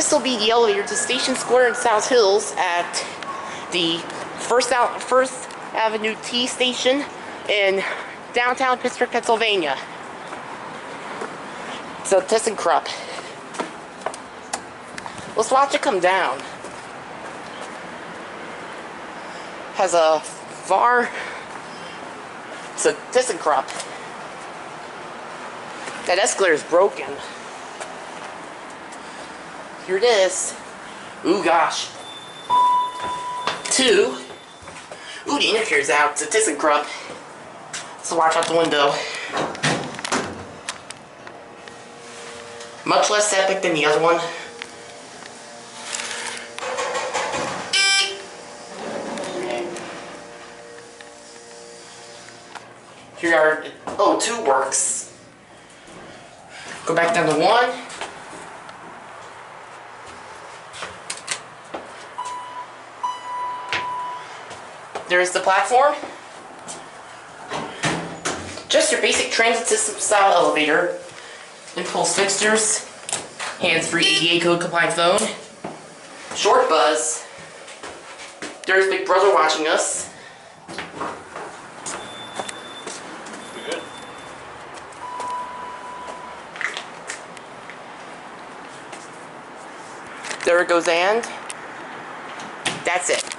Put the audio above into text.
this will be the elevator to Station Square in South Hills at the First Avenue T station in downtown Pittsburgh, Pennsylvania. It's a ThyssenKrupp. Let's watch it come down. Has a far. It's a ThyssenKrupp. That escalator is broken. Here it is. Ooh, gosh. 2. Ooh, the indicator's out. It's a ThyssenKrupp. So watch out the window. Much less epic than the other one. Here are, oh, 2 works. Go back down to 1. There's the platform. Just your basic transit system style elevator. Impulse fixtures. Hands-free ADA code compliant phone. Short buzz. There's Big Brother watching us. Good. There it goes, and that's it.